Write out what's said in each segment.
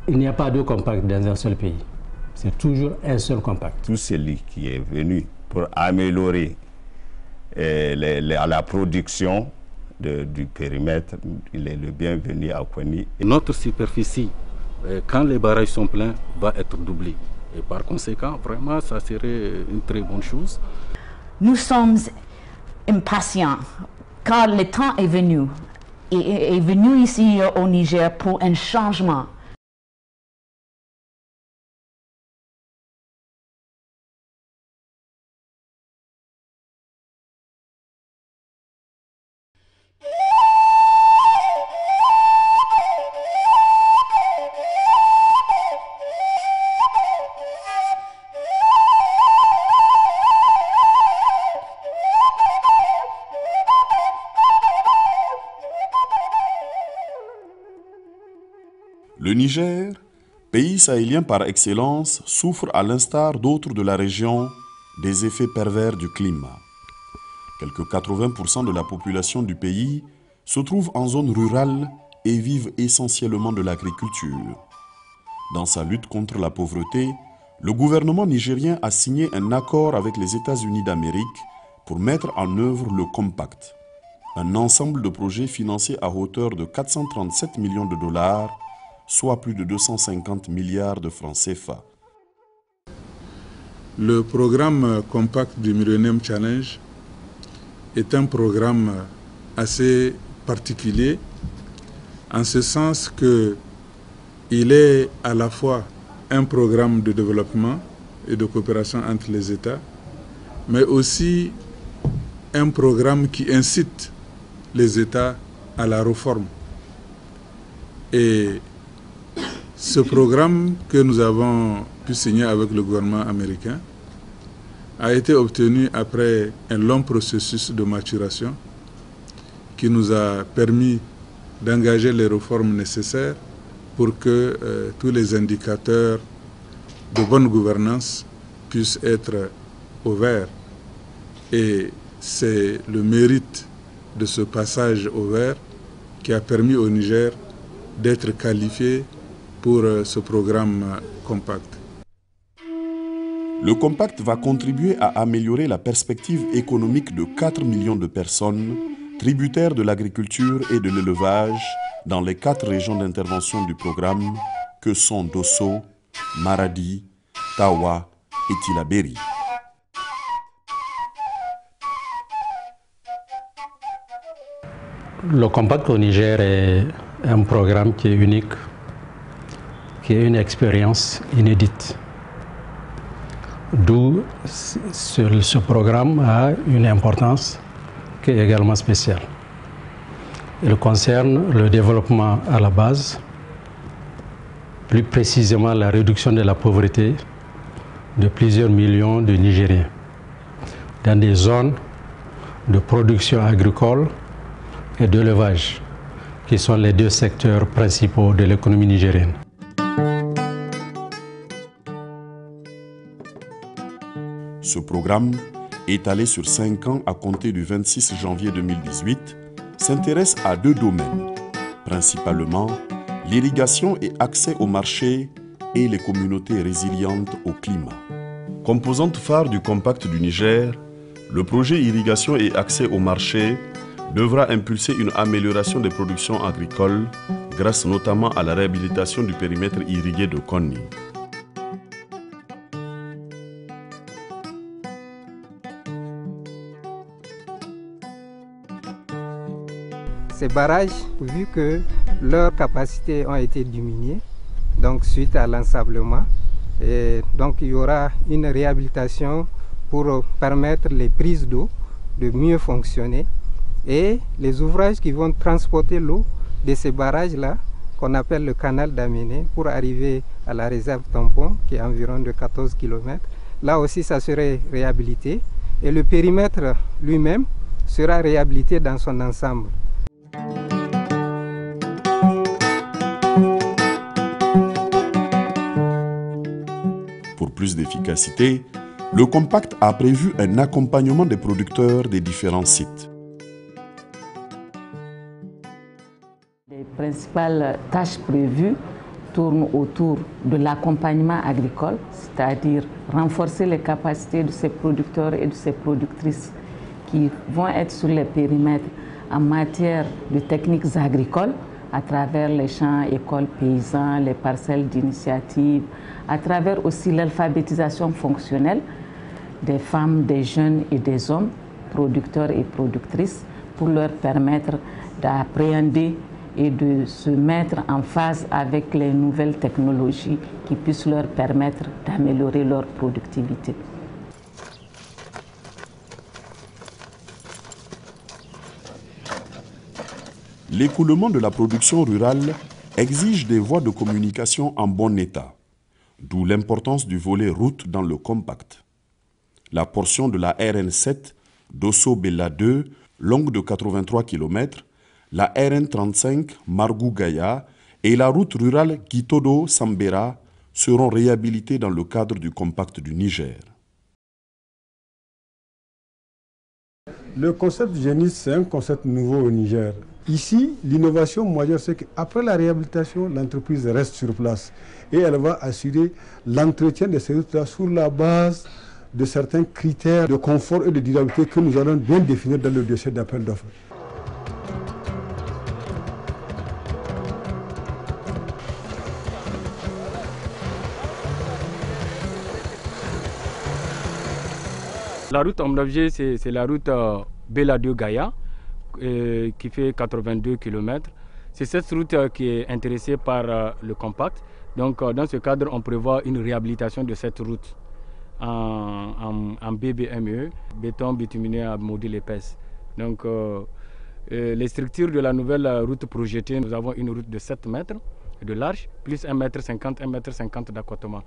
Il n'y a pas deux compacts dans un seul pays. C'est toujours un seul compact. Tout celui qui est venu pour améliorer la production du périmètre, il est le bienvenu à Kony. Notre superficie, quand les barrages sont pleins, va être doublée. Et par conséquent, vraiment, ça serait une très bonne chose. Nous sommes impatients car le temps est venu. Est venu ici au Niger pour un changement. Le Niger, pays sahélien par excellence, souffre à l'instar d'autres de la région des effets pervers du climat. Quelque 80% de la population du pays se trouve en zone rurale et vivent essentiellement de l'agriculture. Dans sa lutte contre la pauvreté, le gouvernement nigérien a signé un accord avec les États-Unis d'Amérique pour mettre en œuvre le Compact, un ensemble de projets financés à hauteur de 437 millions de dollars, soit plus de 250 milliards de francs CFA. Le programme Compact du Millennium Challenge est un programme assez particulier, en ce sens qu'il est à la fois un programme de développement et de coopération entre les États, mais aussi un programme qui incite les États à la réforme. Et ce programme que nous avons pu signer avec le gouvernement américain a été obtenu après un long processus de maturation qui nous a permis d'engager les réformes nécessaires pour que tous les indicateurs de bonne gouvernance puissent être au vert. Et c'est le mérite de ce passage au vert qui a permis au Niger d'être qualifié pour ce programme Compact. Le Compact va contribuer à améliorer la perspective économique de 4 millions de personnes tributaires de l'agriculture et de l'élevage dans les 4 régions d'intervention du programme que sont Dosso, Maradi, Tawa et Tillabéri. Le Compact au Niger est un programme qui est unique, qui est une expérience inédite. D'où ce programme a une importance qui est également spéciale. Il concerne le développement à la base, plus précisément la réduction de la pauvreté de plusieurs millions de Nigériens dans des zones de production agricole et d'élevage, qui sont les 2 secteurs principaux de l'économie nigérienne. Ce programme, étalé sur 5 ans à compter du 26 janvier 2018, s'intéresse à 2 domaines, principalement l'irrigation et accès au marché et les communautés résilientes au climat. Composante phare du Compact du Niger, le projet irrigation et accès au marché devra impulser une amélioration des productions agricoles grâce notamment à la réhabilitation du périmètre irrigué de Kony. Ces barrages, vu que leurs capacités ont été diminuées, donc suite à l'ensablement, et donc il y aura une réhabilitation pour permettre les prises d'eau de mieux fonctionner et les ouvrages qui vont transporter l'eau de ces barrages-là, qu'on appelle le canal d'Améné, pour arriver à la réserve tampon, qui est environ de 14 km. Là aussi, ça serait réhabilité et le périmètre lui-même sera réhabilité dans son ensemble. Pour plus d'efficacité, le Compact a prévu un accompagnement des producteurs des différents sites. Les principales tâches prévues, tourne autour de l'accompagnement agricole, c'est-à-dire renforcer les capacités de ces producteurs et de ces productrices qui vont être sur les périmètres en matière de techniques agricoles, à travers les champs, écoles paysans, les parcelles d'initiative, à travers aussi l'alphabétisation fonctionnelle des femmes, des jeunes et des hommes, producteurs et productrices, pour leur permettre d'appréhender et de se mettre en phase avec les nouvelles technologies qui puissent leur permettre d'améliorer leur productivité. L'écoulement de la production rurale exige des voies de communication en bon état, d'où l'importance du volet route dans le compact. La portion de la RN7 Dosso-Bella 2, longue de 83 km, la RN35 Margou-Gaya et la route rurale Gitodo-Sambera seront réhabilitées dans le cadre du compact du Niger. Le concept Génis, c'est un concept nouveau au Niger. Ici, l'innovation majeure, c'est qu'après la réhabilitation, l'entreprise reste sur place et elle va assurer l'entretien de ces routes-là sur la base de certains critères de confort et de durabilité que nous allons bien définir dans le dossier d'appel d'offres. La route en objet, c'est la route Bella 2 Gaya qui fait 82 km. C'est cette route qui est intéressée par le compact. Donc dans ce cadre, on prévoit une réhabilitation de cette route en BBME, béton bituminé à module épaisse. Donc les structures de la nouvelle route projetée, nous avons une route de 7 mètres de large, plus 1,50 m, 1,50 m d'accotement.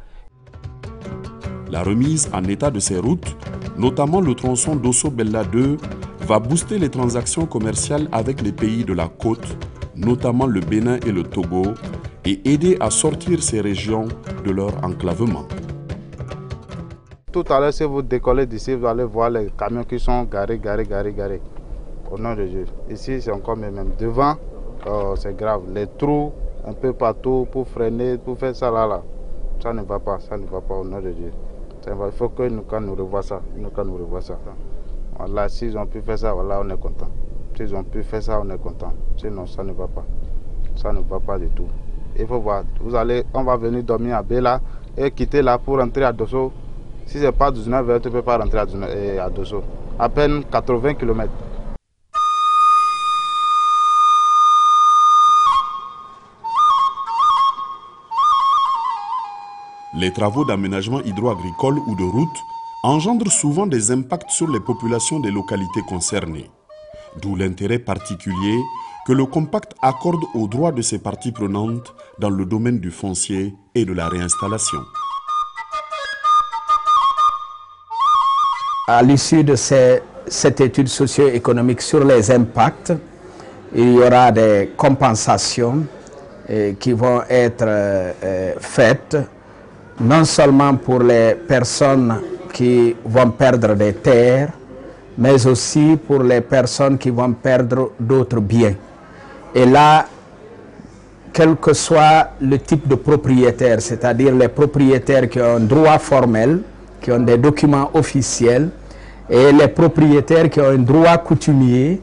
La remise en état de ces routes, notamment le tronçon Dosso-Bella 2, va booster les transactions commerciales avec les pays de la côte, notamment le Bénin et le Togo, et aider à sortir ces régions de leur enclavement. Tout à l'heure, si vous décollez d'ici, vous allez voir les camions qui sont garés. Au nom de Dieu. Ici, c'est encore même devant, c'est grave. Les trous, un peu partout pour freiner, pour faire ça là. Ça ne va pas au nom de Dieu. Il faut que nous revoions ça. Voilà, s'ils ont pu faire ça, voilà, on est content. S'ils ont pu faire ça, on est content. Sinon, ça ne va pas. Ça ne va pas du tout. Il faut voir. On va venir dormir à Bella et quitter là pour rentrer à Dosso. Si ce n'est pas 19h, tu ne peux pas rentrer à Dosso. À peine 80 km. Les travaux d'aménagement hydro-agricole ou de route engendrent souvent des impacts sur les populations des localités concernées. D'où l'intérêt particulier que le compact accorde aux droits de ses parties prenantes dans le domaine du foncier et de la réinstallation. À l'issue de cette étude socio-économique sur les impacts, il y aura des compensations qui vont être faites, non seulement pour les personnes qui vont perdre des terres, mais aussi pour les personnes qui vont perdre d'autres biens. Et là, quel que soit le type de propriétaire, c'est-à-dire les propriétaires qui ont un droit formel, qui ont des documents officiels, et les propriétaires qui ont un droit coutumier,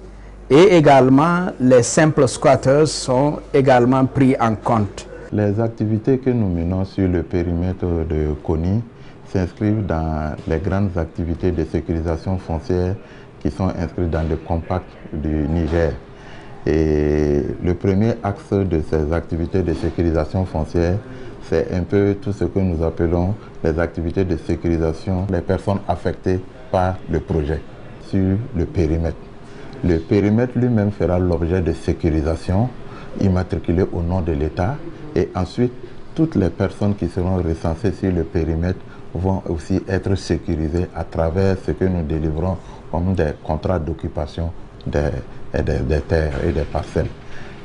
et également les simples squatteurs sont également pris en compte. Les activités que nous menons sur le périmètre de CONI s'inscrivent dans les grandes activités de sécurisation foncière qui sont inscrites dans le compact du Niger. Et le premier axe de ces activités de sécurisation foncière, c'est un peu tout ce que nous appelons les activités de sécurisation des personnes affectées par le projet sur le périmètre. Le périmètre lui-même fera l'objet de sécurisation immatriculée au nom de l'État. Et ensuite, toutes les personnes qui seront recensées sur le périmètre vont aussi être sécurisées à travers ce que nous délivrons comme des contrats d'occupation des terres et des parcelles.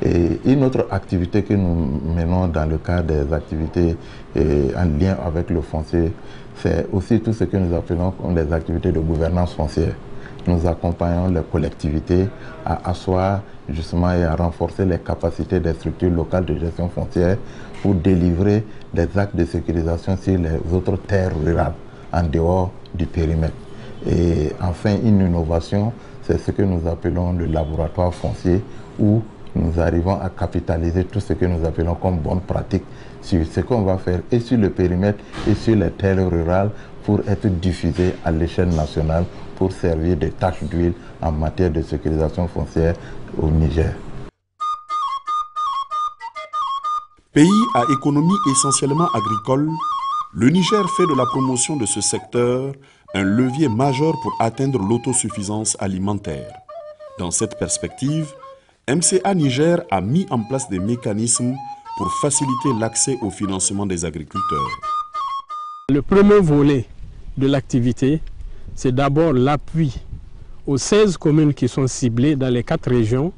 Et une autre activité que nous menons dans le cadre des activités en lien avec le foncier, c'est aussi tout ce que nous appelons comme des activités de gouvernance foncière. Nous accompagnons les collectivités à asseoir justement et à renforcer les capacités des structures locales de gestion foncière pour délivrer des actes de sécurisation sur les autres terres rurales en dehors du périmètre. Et enfin, une innovation, c'est ce que nous appelons le laboratoire foncier, où nous arrivons à capitaliser tout ce que nous appelons comme bonne pratique sur ce qu'on va faire et sur le périmètre et sur les terres rurales pour être diffusé à l'échelle nationale pour servir de tache d'huile en matière de sécurisation foncière au Niger. Pays à économie essentiellement agricole, le Niger fait de la promotion de ce secteur un levier majeur pour atteindre l'autosuffisance alimentaire. Dans cette perspective, MCA Niger a mis en place des mécanismes pour faciliter l'accès au financement des agriculteurs. Le premier volet de l'activité, c'est d'abord l'appui aux 16 communes qui sont ciblées dans les 4 régions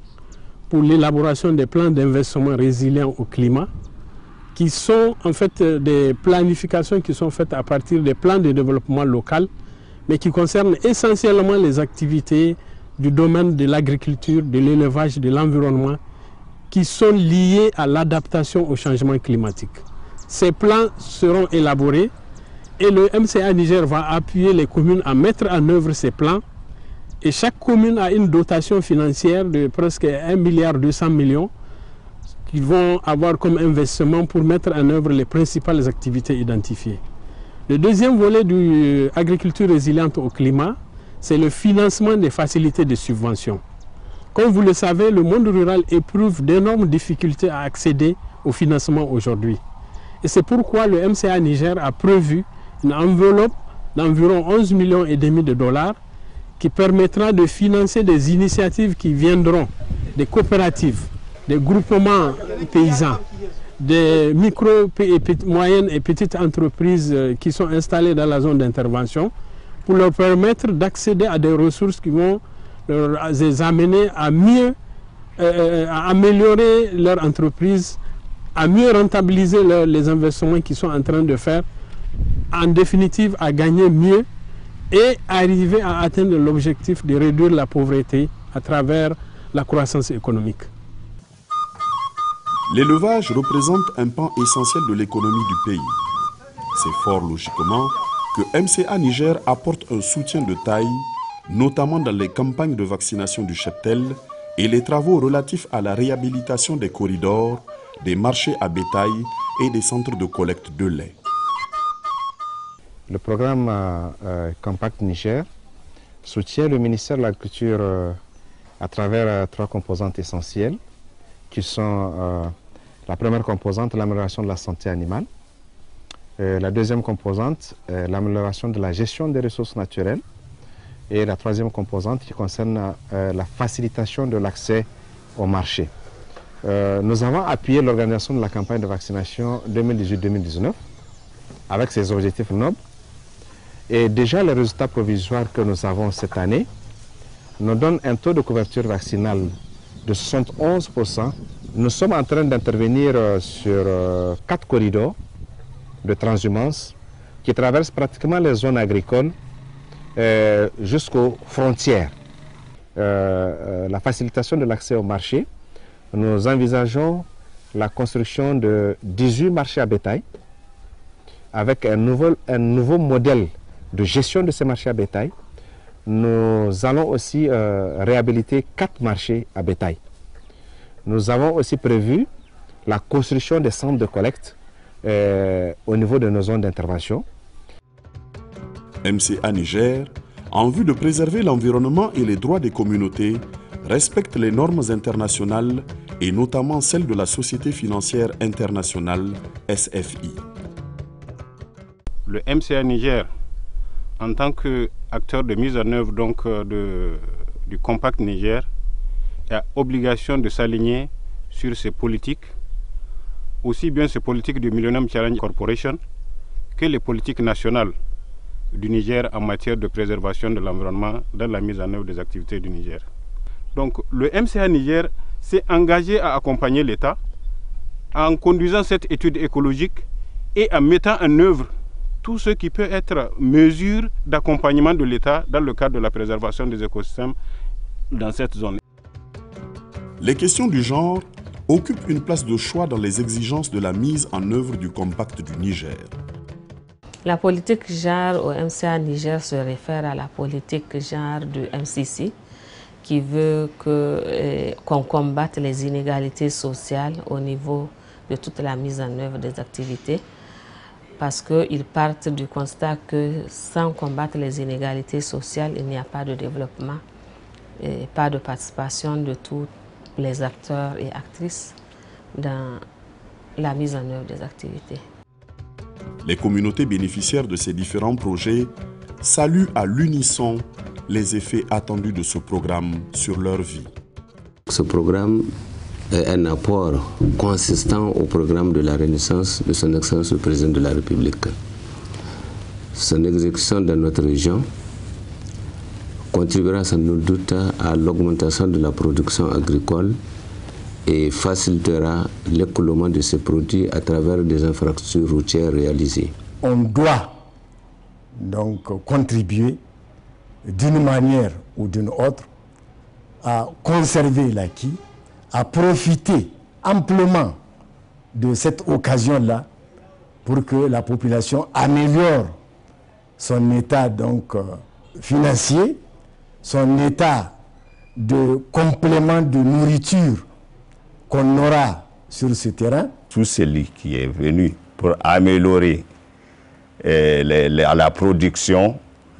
pour l'élaboration des plans d'investissement résilients au climat, qui sont en fait des planifications qui sont faites à partir des plans de développement local, mais qui concernent essentiellement les activités du domaine de l'agriculture, de l'élevage, de l'environnement, qui sont liés à l'adaptation au changement climatique. Ces plans seront élaborés et le MCA Niger va appuyer les communes à mettre en œuvre ces plans. Et chaque commune a une dotation financière de presque 1,2 milliard qu'ils vont avoir comme investissement pour mettre en œuvre les principales activités identifiées. Le deuxième volet de l'agriculture résiliente au climat, c'est le financement des facilités de subvention. Comme vous le savez, le monde rural éprouve d'énormes difficultés à accéder au financement aujourd'hui. Et c'est pourquoi le MCA Niger a prévu une enveloppe d'environ 11,5 millions de dollars qui permettra de financer des initiatives qui viendront des coopératives, des groupements paysans, des micro, moyennes et petites entreprises qui sont installées dans la zone d'intervention pour leur permettre d'accéder à des ressources qui vont les amener à mieux à améliorer leur entreprise, à mieux rentabiliser les investissements qu'ils sont en train de faire, en définitive à gagner mieux et arriver à atteindre l'objectif de réduire la pauvreté à travers la croissance économique. L'élevage représente un pan essentiel de l'économie du pays. C'est fort logiquement que MCA Niger apporte un soutien de taille, notamment dans les campagnes de vaccination du cheptel et les travaux relatifs à la réhabilitation des corridors, des marchés à bétail et des centres de collecte de lait. Le programme Compact Niger soutient le ministère de l'Agriculture à travers 3 composantes essentielles qui sont la première composante, l'amélioration de la santé animale, la deuxième composante, l'amélioration de la gestion des ressources naturelles, et la troisième composante qui concerne la facilitation de l'accès au marché. Nous avons appuyé l'organisation de la campagne de vaccination 2018-2019 avec ses objectifs nobles. Et déjà les résultats provisoires que nous avons cette année nous donnent un taux de couverture vaccinale de 71%. Nous sommes en train d'intervenir sur 4 corridors de transhumance qui traversent pratiquement les zones agricoles jusqu'aux frontières. La facilitation de l'accès au marché, nous envisageons la construction de 18 marchés à bétail avec un nouveau modèle de gestion de ces marchés à bétail. Nous allons aussi réhabiliter 4 marchés à bétail. Nous avons aussi prévu la construction des centres de collecte au niveau de nos zones d'intervention. MCA Niger, en vue de préserver l'environnement et les droits des communautés, respecte les normes internationales et notamment celles de la Société financière internationale, SFI. Le MCA Niger, en tant qu'acteur de mise en œuvre du Compact Niger, a obligation de s'aligner sur ces politiques, aussi bien ces politiques du Millennium Challenge Corporation que les politiques nationales du Niger en matière de préservation de l'environnement dans la mise en œuvre des activités du Niger. Donc le MCA Niger s'est engagé à accompagner l'État en conduisant cette étude écologique et en mettant en œuvre tout ce qui peut être mesure d'accompagnement de l'État dans le cadre de la préservation des écosystèmes dans cette zone. Les questions du genre occupent une place de choix dans les exigences de la mise en œuvre du Compact du Niger. La politique genre au MCA Niger se réfère à la politique genre du MCC qui veut qu'on combatte les inégalités sociales au niveau de toute la mise en œuvre des activités parce qu'ils partent du constat que sans combattre les inégalités sociales, il n'y a pas de développement et pas de participation de tous les acteurs et actrices dans la mise en œuvre des activités. Les communautés bénéficiaires de ces différents projets saluent à l'unisson les effets attendus de ce programme sur leur vie. Ce programme est un apport consistant au programme de la Renaissance de son Excellence le Président de la République. Son exécution dans notre région contribuera sans nul doute à l'augmentation de la production agricole et facilitera l'écoulement de ces produits à travers des infrastructures routières réalisées. On doit donc contribuer d'une manière ou d'une autre à conserver l'acquis, à profiter amplement de cette occasion-là pour que la population améliore son état donc financier, son état de complément de nourriture qu'on aura sur ce terrain. Tout celui qui est venu pour améliorer la production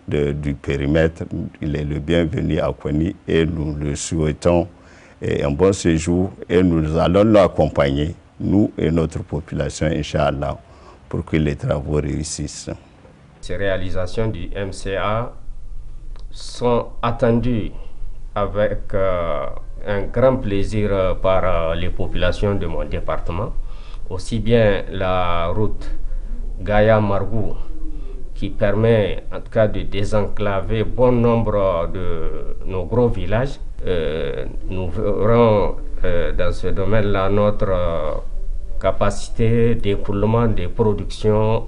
du périmètre, il est le bienvenu à Kony et nous le souhaitons un bon séjour et nous allons l'accompagner, nous et notre population, Inch'Allah, pour que les travaux réussissent. Ces réalisations du MCA sont attendues avec un grand plaisir par les populations de mon département, aussi bien la route Gaïa-Margou qui permet en tout cas de désenclaver bon nombre de nos gros villages. Nous verrons dans ce domaine-là notre capacité d'écoulement des productions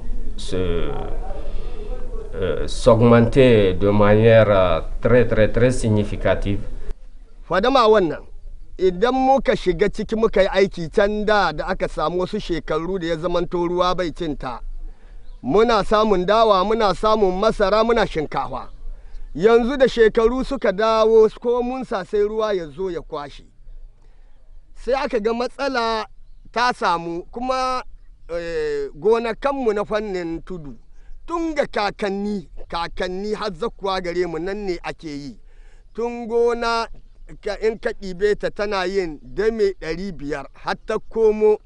s'augmenter de manière très significative. Fadama wannan idan muka shiga ciki muka yi aiki can da aka samu wasu shekaru da ya zamanto ruwa bai cinta, muna samun dawa, muna samun masara, muna shinkafa. Yanzu da shekaru suka dawo ko mun sa sai ruwa ya zo ya kwashe. Sai aka ga matsala ta samu kuma gonakanmu na fannin tudu tun ga kakanni har zakuwa gare mu nan ne ake yi. Tun gona in ka ɗibe ta tana yin dame 500 har ta komo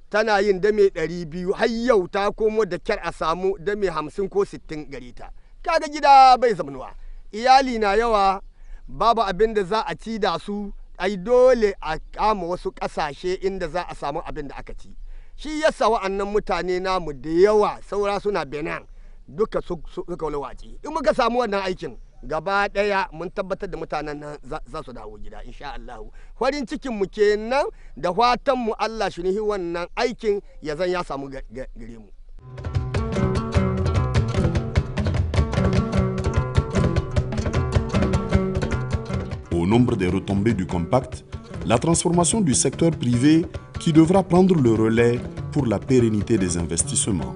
tana yin dame 200 har yau ta komo da kyar a samu dame 50 ko 60 gare ta. Kaga gida bai zamanuwa, iyali na yawa, babu abin da za a ci da su, ai dole a kama wasu ƙasashe inda za a samu abin da aka ci. Shi yasa wa'annan mutane namu da yawa saura suna Benin duka suka walwaci. In muka samu wannan aikin gaba daya mun tabbatar da mutanen nan za su dawo gida insha Allah. Farin cikin mu kenan da fatan mu Allah shi nihi wannan aikin ya zan ya samu gare mu. Au nombre des retombées du Compact, la transformation du secteur privé qui devra prendre le relais pour la pérennité des investissements.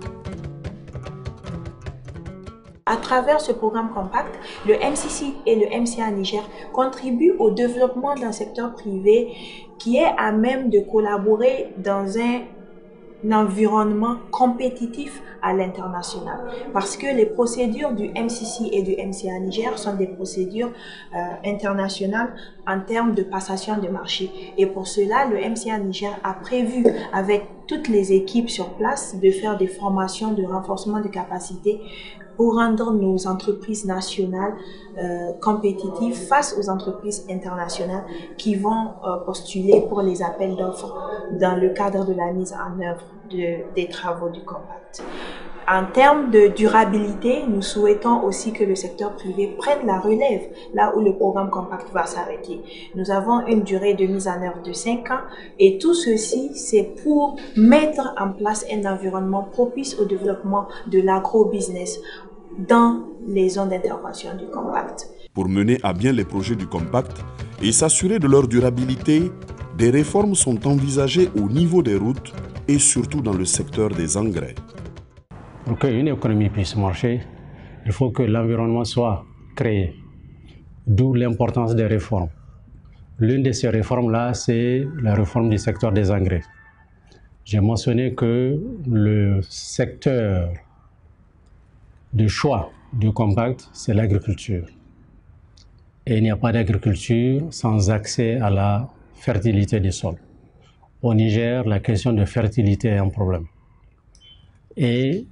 À travers ce programme Compact, le MCC et le MCA Niger contribuent au développement d'un secteur privé qui est à même de collaborer dans un environnement compétitif à l'international. Parce que les procédures du MCC et du MCA Niger sont des procédures internationales en termes de passation de marché. Et pour cela, le MCA Niger a prévu avec toutes les équipes sur place de faire des formations de renforcement de capacité pour rendre nos entreprises nationales compétitives face aux entreprises internationales qui vont postuler pour les appels d'offres dans le cadre de la mise en œuvre des travaux du Compact. En termes de durabilité, nous souhaitons aussi que le secteur privé prenne la relève là où le programme Compact va s'arrêter. Nous avons une durée de mise en œuvre de 5 ans et tout ceci, c'est pour mettre en place un environnement propice au développement de l'agro-business dans les zones d'intervention du Compact. Pour mener à bien les projets du compact et s'assurer de leur durabilité, des réformes sont envisagées au niveau des routes et surtout dans le secteur des engrais. Pour qu'une économie puisse marcher, il faut que l'environnement soit créé, d'où l'importance des réformes. L'une de ces réformes-là, c'est la réforme du secteur des engrais. J'ai mentionné que le secteur de choix du compact, c'est l'agriculture. Et il n'y a pas d'agriculture sans accès à la fertilité des sols. Au Niger, la question de fertilité est un problème. Et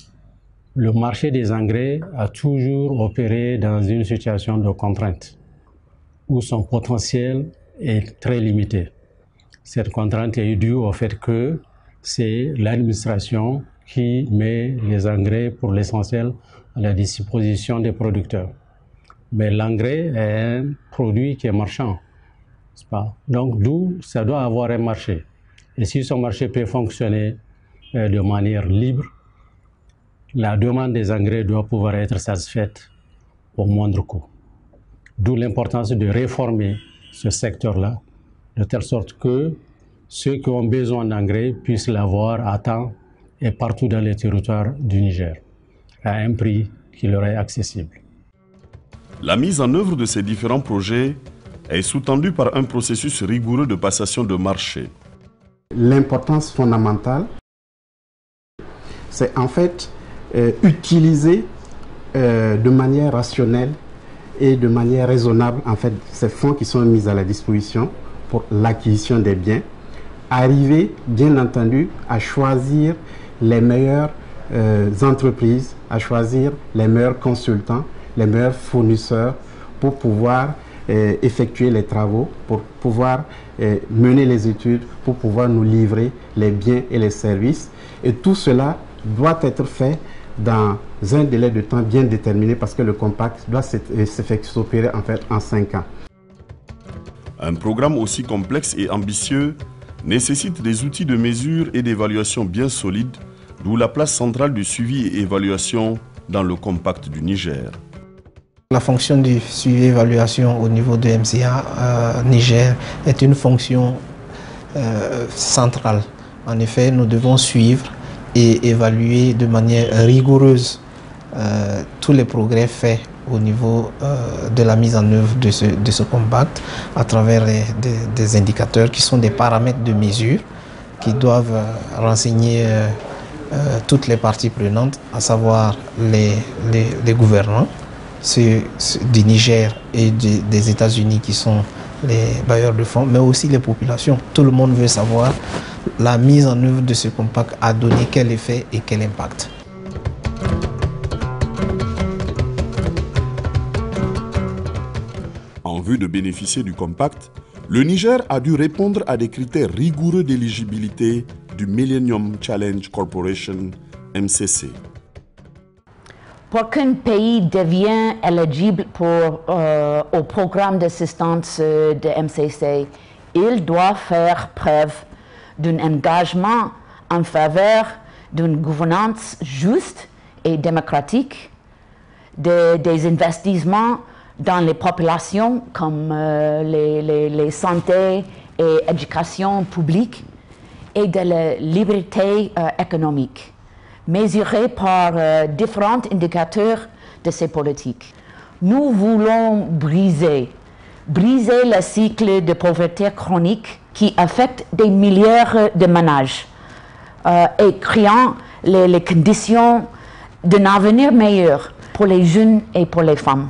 le marché des engrais a toujours opéré dans une situation de contrainte, où son potentiel est très limité. Cette contrainte est due au fait que c'est l'administration qui met les engrais pour l'essentiel à la disposition des producteurs. Mais l'engrais est un produit qui est marchand, n'est-ce pas? Donc d'où ça doit avoir un marché. Et si ce marché peut fonctionner de manière libre, la demande des engrais doit pouvoir être satisfaite au moindre coût. D'où l'importance de réformer ce secteur-là, de telle sorte que ceux qui ont besoin d'engrais puissent l'avoir à temps et partout dans les territoires du Niger, à un prix qui leur est accessible. La mise en œuvre de ces différents projets est sous-tendue par un processus rigoureux de passation de marché. L'importance fondamentale, c'est en fait utiliser de manière rationnelle et de manière raisonnable en fait, ces fonds qui sont mis à la disposition pour l'acquisition des biens. Arriver, bien entendu, à choisir les meilleures entreprises, à choisir les meilleurs consultants, les meilleurs fournisseurs pour pouvoir effectuer les travaux, pour pouvoir mener les études, pour pouvoir nous livrer les biens et les services. Et tout cela doit être fait dans un délai de temps bien déterminé parce que le compact doit s'opérer en fait en 5 ans. Un programme aussi complexe et ambitieux nécessite des outils de mesure et d'évaluation bien solides, d'où la place centrale du suivi et évaluation dans le compact du Niger. La fonction du suivi et évaluation au niveau de MCA Niger est une fonction centrale. En effet, nous devons suivre et évaluer de manière rigoureuse tous les progrès faits au niveau de la mise en œuvre de ce compact à travers des indicateurs qui sont des paramètres de mesure qui doivent renseigner toutes les parties prenantes, à savoir les gouvernants, ceux du Niger et des États-Unis qui sont les bailleurs de fonds, mais aussi les populations. Tout le monde veut savoir la mise en œuvre de ce compact a donné quel effet et quel impact. En vue de bénéficier du compact, le Niger a dû répondre à des critères rigoureux d'éligibilité du Millennium Challenge Corporation, MCC. Pour qu'un pays devienne éligible au programme d'assistance de MCC, il doit faire preuve d'un engagement en faveur d'une gouvernance juste et démocratique, des investissements dans les populations comme les santé et éducation publique et de la liberté économique, mesurée par différents indicateurs de ces politiques. Nous voulons briser le cycle de pauvreté chronique qui affecte des milliers de ménages et créant les conditions d'un avenir meilleur pour les jeunes et pour les femmes.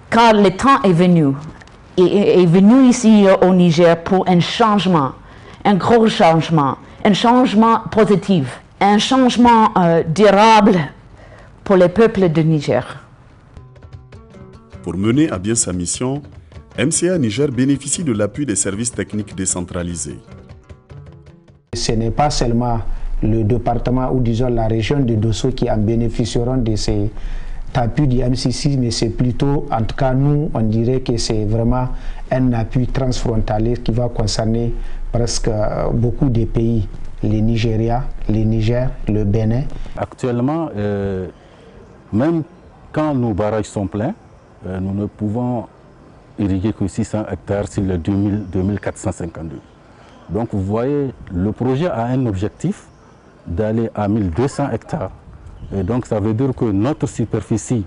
Car le temps est venu ici au Niger pour un changement, un gros changement, un changement positif, un changement durable pour le peuple du Niger. Pour mener à bien sa mission, MCA Niger bénéficie de l'appui des services techniques décentralisés. Ce n'est pas seulement le département ou disons la région de Dosso qui en bénéficieront de ces appui du MCC, mais c'est plutôt, en tout cas nous, on dirait que c'est vraiment un appui transfrontalier qui va concerner presque beaucoup de pays, le Nigeria, le Niger, le Bénin. Actuellement, même quand nos barrages sont pleins, nous ne pouvons irriguer que 600 hectares sur les 2452. Donc vous voyez, le projet a un objectif d'aller à 1200 hectares. Et donc ça veut dire que notre superficie,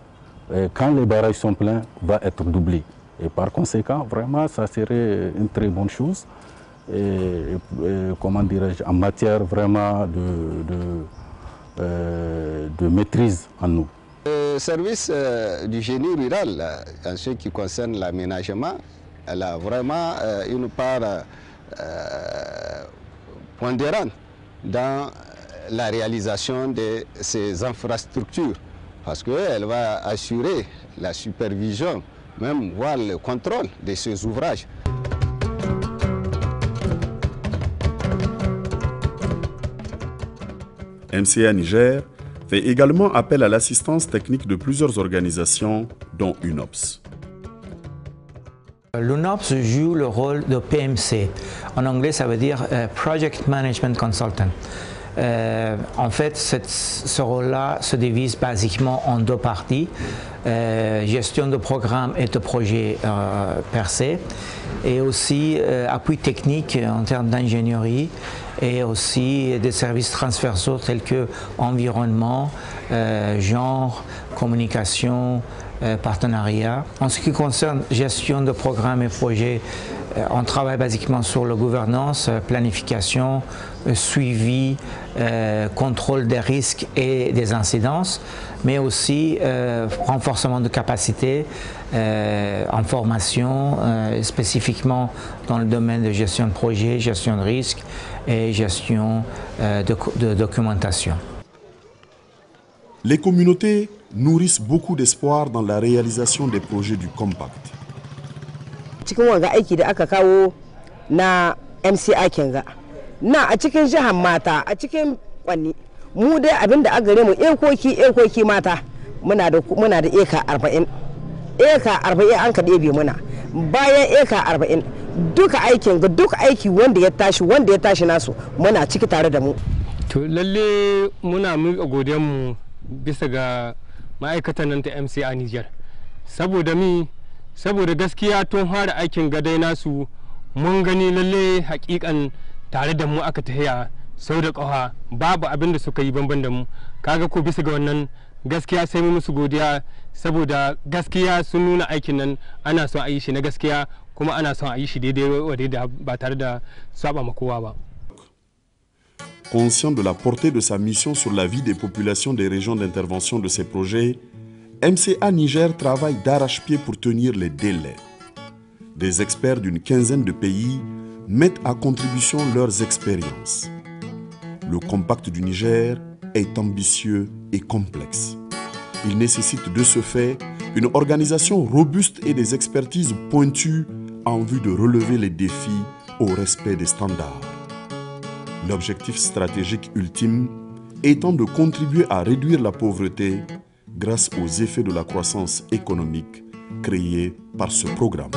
quand les barrages sont pleins, va être doublée. Et par conséquent, vraiment, ça serait une très bonne chose. Et comment dirais-je, en matière vraiment de maîtrise en eau. Le service du génie rural, en ce qui concerne l'aménagement, elle a vraiment une part pondérante dans la réalisation de ces infrastructures, parce qu'elle va assurer la supervision, même voire le contrôle de ces ouvrages. MCA Niger fait également appel à l'assistance technique de plusieurs organisations, dont UNOPS. L'UNOPS joue le rôle de PMC. En anglais, ça veut dire Project Management Consultant. En fait, ce rôle-là se divise basiquement en deux parties. Gestion de programmes et de projets per se, et aussi appui technique en termes d'ingénierie, et aussi des services transversaux tels que environnement, genre, communication, partenariat. En ce qui concerne gestion de programmes et projets, on travaille basiquement sur la gouvernance, planification, suivi, contrôle des risques et des incidences, mais aussi renforcement de capacité en formation, spécifiquement dans le domaine de gestion de projet, gestion de risque et gestion de documentation. Les communautés nourrissent beaucoup d'espoir dans la réalisation des projets du Compact. Cikin wanga aiki da aka kawo na MCA Kenga na a cikin jihar mata a cikin kwanni mu dai abinda a gare mu ekoki mata muna da eka 40 an ka ɗebe muna bayan eka 40 duka aikin ga duk aiki wanda ya tashi nasu muna ciki tare da mu. To lalle muna miƙa godiyar mu bisa ga ma'aikatan nan ta MCA Niger saboda gaskiya tun fara aikin gadai nasu mun gani lalle hakikan tare da mu aka tahiya sau da ƙafa babu abin da suka yi banban da mu kaga ko bisa ga wannan gaskiya sai mu musu godiya saboda gaskiya sun nuna aikin nan ana son a yi shi na gaskiya kuma ana son a yi shi daidai ba tare da saba ma kowa ba. Conscient de la portée de sa mission sur la vie des populations des régions d'intervention de ces projets, MCA Niger travaille d'arrache-pied pour tenir les délais. Des experts d'une quinzaine de pays mettent à contribution leurs expériences. Le Compact du Niger est ambitieux et complexe. Il nécessite de ce fait une organisation robuste et des expertises pointues en vue de relever les défis au respect des standards. L'objectif stratégique ultime étant de contribuer à réduire la pauvreté grâce aux effets de la croissance économique créée par ce programme.